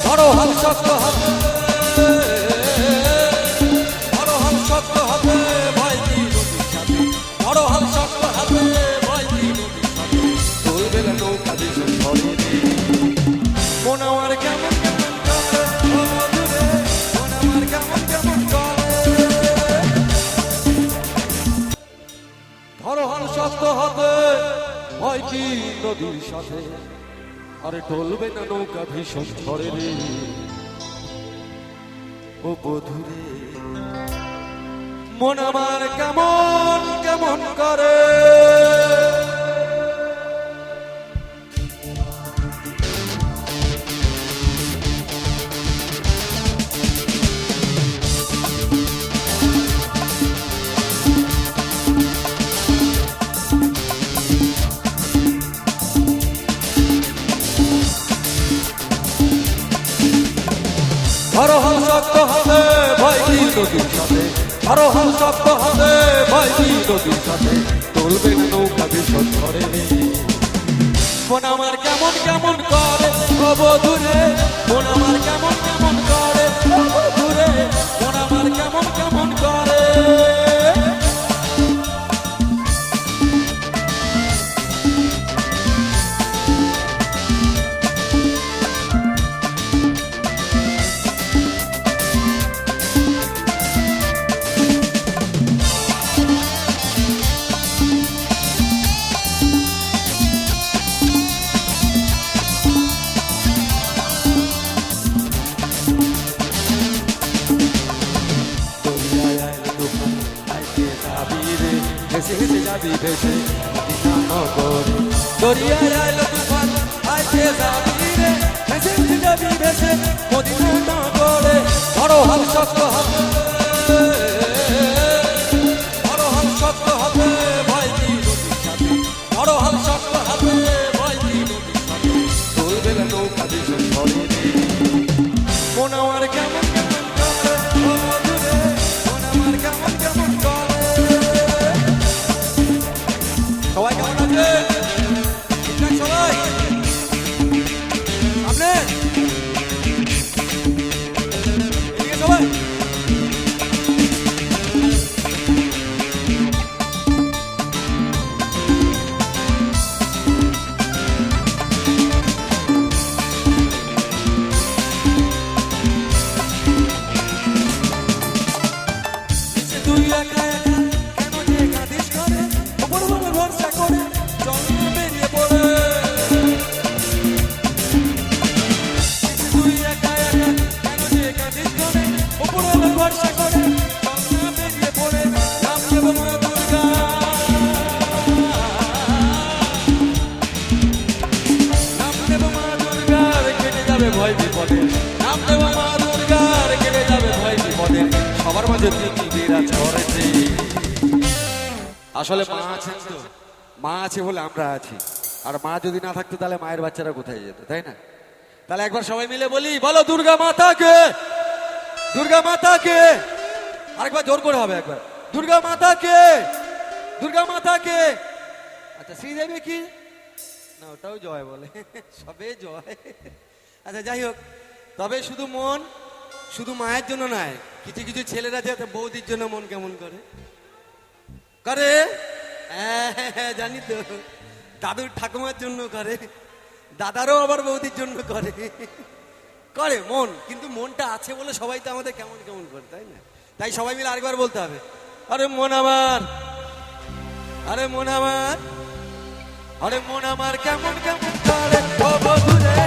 ধরো হাল শক্ত হাতে, ধরো হাল শক্ত হাতে, ভয় কি নদীর সাথে, ধরো হাল শক্ত হাতে, ভয় কি নদীর সাথে, চলবে না নৌকা ভীষণ ঝড়ে রে। মন আমার কেমন কেমন করে ও মধুরে, মন আমার কেমন কেমন করে। ধরো হাল শক্ত হাতে, ভয় কি নদীর সাথে, আরে টলবে না নৌকা ভীষণ ঝড়ে রে। ও বধুরে মন আমার কেমন কেমন করে। ধরো হাল শক্ত হাতে, ভয় কি নদীর সাথে, ধরো হাল শক্ত হাতে, ভয় কি নদীর সাথে, চলবে না নৌকা ভীষণ ঝড়ে রে। মন আমার কেমন কেমন করে ও বধুরে, মন আমার কেমন কেমন করে ও বধুরে, মন আমার কেমন কেমন করে। হেসে হেসে যাবি ভেসে মদিনা নগরে, দরিয়ায় আইলো তুফান আইছে যাবি রে, হেসে হেসে যাবি ভেসে মদিনা নগরে। ধরো হাল শক্ত হাতে, ধরো হাল শক্ত হাতে, ভয় কি নদীর সাথে, ধরো হাল শক্ত হাতে, ভয় কি নদীর সাথে, চলবে না নৌকা ভীষণ ঝড়ে রে। মন আমার কেমন কেমন করে ও মধুরে, মন আমার কেমন কেমন করে। সবাই কেমন আছে? ঠিকঠাক সবাই? সামনে এদিকে সবাই। তুই একা একা কেন যে কাঁদিস করে, ওপর বলে ভরসা করে চল বেরিয়ে পড়ে। তুই একা একা কেন যে কাঁদিস করে, ওপর বলে ভরসা করে চল বেরিয়ে পড়ে। নাম দেব মা দুর্গা, নাম দেব মা দুর্গার, কেটে যাবে ভয় বিপদে, নাম দেব মা দুর্গার, কেটে যাবে ভয় বিপদে। সবার মাঝে তিনি বিরাজ করেছে। আসলে মা আছেন তো, মা আছে বলে আমরা আছি, আর মা যদি না থাকতো তাহলে মায়ের বাচ্চারা কোথায় যেত, তাই না? তাহলে একবার সবাই মিলে বলি, বলো দুর্গা মাতাকে, দুর্গা মাতাকে। আরেকবার জোর করে হবে, একবার দুর্গা মাতাকে, দুর্গা মাতাকে। আচ্ছা শ্রীদেবী কি না, ওটাও জয় বলে, সবে জয়। আচ্ছা যাই হোক, তবে শুধু মন শুধু মায়ের জন্য নয়, কিছু কিছু ছেলেরা যাতে বৌদির জন্য মন কেমন করে করে। হ্যাঁ জানি তো, দাদুর ঠাকুমার জন্য করে, দাদারও আবার বৌদির জন্য করে, করে মন। কিন্তু মনটা আছে বলে সবাই তো আমাদের কেমন কেমন করে, তাই না? তাই সবাই মিলে আরেকবার বলতে হবে, আরে মন আমার, আরে মন আমার, আরে মন আমার কেমন কেমন করে ও বধুরে।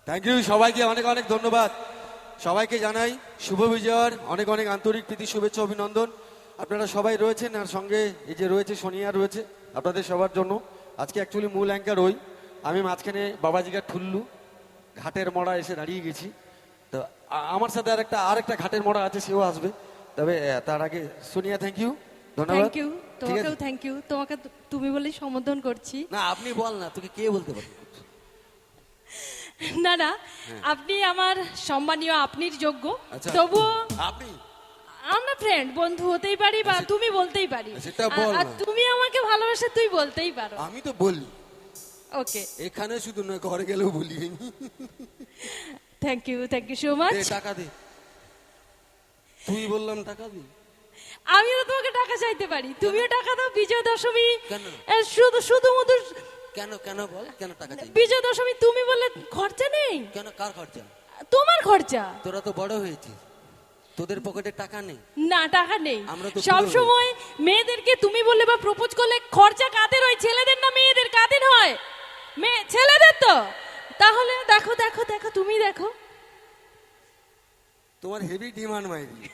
থ্যাংক ইউ, সবাইকে অনেক অনেক ধন্যবাদ। সবাইকে জানাই শুভ বিজয়ের অনেক অনেক আন্তরিক প্রীতি শুভেচ্ছা অভিনন্দন। আপনারা সবাই রয়েছেন, আর সঙ্গে এই যে রয়েছে সোনিয়া রয়েছে, আপনাদের সবার জন্য। আজকে অ্যাকচুয়ালি মূল অ্যাঙ্কার ওই, আমি মাঝখানে বাবাজিকার ঠুল্লু ঘাটের মড়া এসে দাঁড়িয়ে গেছি। তো আমার সাথে আরেকটা ঘাটের মোড়া আছে, সেও আসবে। তবে তার আগে সোনিয়া, থ্যাংক ইউ, ধন্যবাদ। থ্যাংক ইউ, ঠিক আছে? তোমাকেও থ্যাংক ইউ। তোমাকে তুমি বলেই সম্বোধন করছি। না আপনি বল না, তোকে কে বলতে পারে? না না, আপনি আমার সম্মানীয়, আপনির যোগ্য। আচ্ছা। তবুও আপনি আমরা ফ্রেন্ড, বন্ধু হতেই পারি, বা তুমি বলতেই পারি। সেটা বল আর না। তুমি আমাকে ভালোবাসে তুই বলতেই পারো। আমি তো বলি, ওকে, এখানে শুধু নয়, ঘরে গেলেও বলি। Thank you so much. দে টাকা দে, তুই বললাম টাকা দি। আমিও তোমাকে টাকা চাইতে পারি, তুমিও টাকা দাও। বিজয় দশমী কেন? শুধু মধুর কেন কেন বল, কেন টাকা চাই? বিজয় দশমী তুমি বললে খরচা নেই। কেন, কার খরচা? তোমার খরচা। তোরা তো বড় হয়েছিস, তোদের পকেটে টাকা নেই। না, টাকা নেই। আমরা তো সব পুরো- সময় মেয়েদেরকে তুমি বললে বা প্রপোজ করলে খরচা কাদের হয়? ছেলেদের না মেয়েদের? কাদের হয়? ছেলেদের তো। তাহলে দেখো দেখো দেখো, তুমি দেখো। তোমার হেভি ডিমান্ড মাইরি।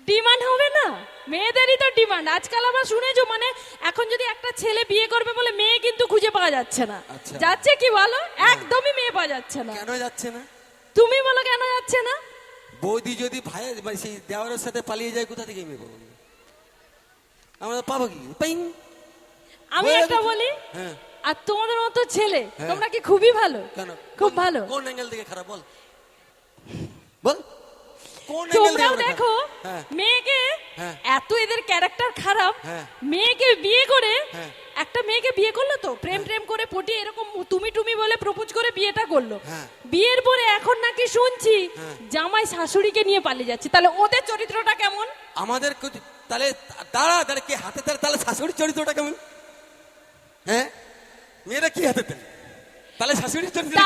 ডিমান্ড হবে না? মেয়েদেরই তো ডিমান্ড। আজকাল আমরা শুনেছো, মানে এখন যদি একটা ছেলে বিয়ে করবে বলে মেয়ে কিন্তু খুঁজে পাওয়া যাচ্ছে না। আচ্ছা। যাচ্ছে কি বলো? একদমই মেয়ে পাওয়া যাচ্ছে না। কেন যাচ্ছে না? তুমি বলো কেন যাচ্ছে না? বৌদি যদি ভাইয়ের মানে সেই দেওয়ারের সাথে পালিয়ে যায়, কোথা থেকে মেয়ে পাবো? আমরা পাবো কি? পাইন। আমি বলে একটা দিচ্ছি। বলি, হ্যাঁ। আর তোমাদের মতো ছেলে হ্যাঁ। তোমরা কি খুবই ভালো? কেন? খুব কোন- ভালো। কোন অ্যাঙ্গেল থেকে খারাপ বল, বল কোন অ্যাঙ্গেল থেকে তোমরাও আমরা দেখো খারাপ? হ্যাঁ। মেয়েকে, হ্যাঁ। এত এদের ক্যারেক্টার খারাপ। হ্যাঁ। মেয়েকে বিয়ে করে, হ্যাঁ। একটা মেয়েকে বিয়ে করলো তো প্রেম করে পটিয়ে এরকম তুমি তুমি বলে প্রপোজ করে বিয়েটা করলো। হ্যাঁ। বিয়ের পরে এখন নাকি শুনছি হ্যাঁ। জামাই শাশুড়িকে নিয়ে পালিয়ে যাচ্ছে। তাহলে ওদের চরিত্রটা কেমন? আমাদের তাহলে দাঁড়া দাঁড়া, কি হাতে তাহলে শাশুড়ির চরিত্রটা কেমন? হ্যাঁ, মেয়েরা কি হাতে তাহলে শাশুড়ির চরিত্র?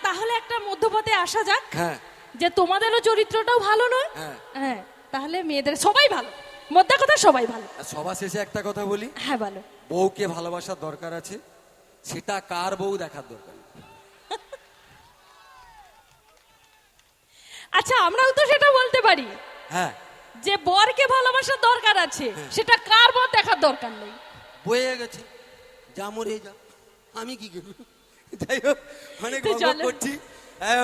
তাহলে একটা মধ্যপথে আসা যাক, হ্যাঁ যে তোমাদেরও চরিত্রটাও ভালো নয়। হ্যাঁ। হ্যাঁ, তাহলে মেয়েদের সবাই ভালো, মধ্যে কথা সবাই ভালো। আর সবার শেষে একটা কথা বলি, হ্যাঁ বলো। বউকে ভালোবাসার দরকার আছে, সেটা কার বউ দেখার দরকার নেই। আচ্ছা, আমরাও তো সেটা বলতে পারি হ্যাঁ, যে বরকে ভালোবাসার দরকার আছে, সেটা কার বর দেখার দরকার নেই। বয়ে গেছে, যা মরে যা, আমি কি করব? যাই হোক, অনেক তো গল্প চলো। করছি,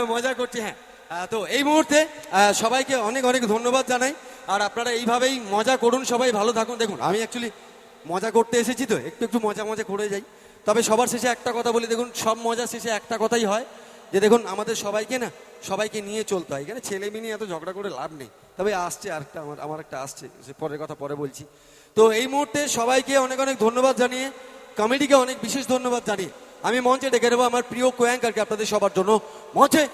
মজা করছি। হ্যাঁ, তো এই মুহূর্তে সবাইকে অনেক অনেক ধন্যবাদ জানাই। আর আপনারা এইভাবেই মজা করুন, সবাই ভালো থাকুন। দেখুন, আমি অ্যাকচুয়ালি মজা করতে এসেছি তো, একটু একটু মজা মজা করে যাই। তবে সবার শেষে একটা কথা বলি, দেখুন সব মজা শেষে একটা কথাই হয়, যে দেখুন আমাদের সবাইকে নিয়ে চলতে হয়। এখানে ছেলে মেয়ে নিয়ে এত ঝগড়া করে লাভ নেই। তবে আসছে আরেকটা, আমার একটা আসছে, সে পরের কথা পরে বলছি। তো এই মুহূর্তে সবাইকে অনেক অনেক ধন্যবাদ জানিয়ে, কমেডিকে অনেক বিশেষ ধন্যবাদ জানিয়ে আমি মঞ্চে ডেকে নেবো আমার প্রিয় কোয়াঙ্কারকে আপনাদের সবার জন্য মঞ্চে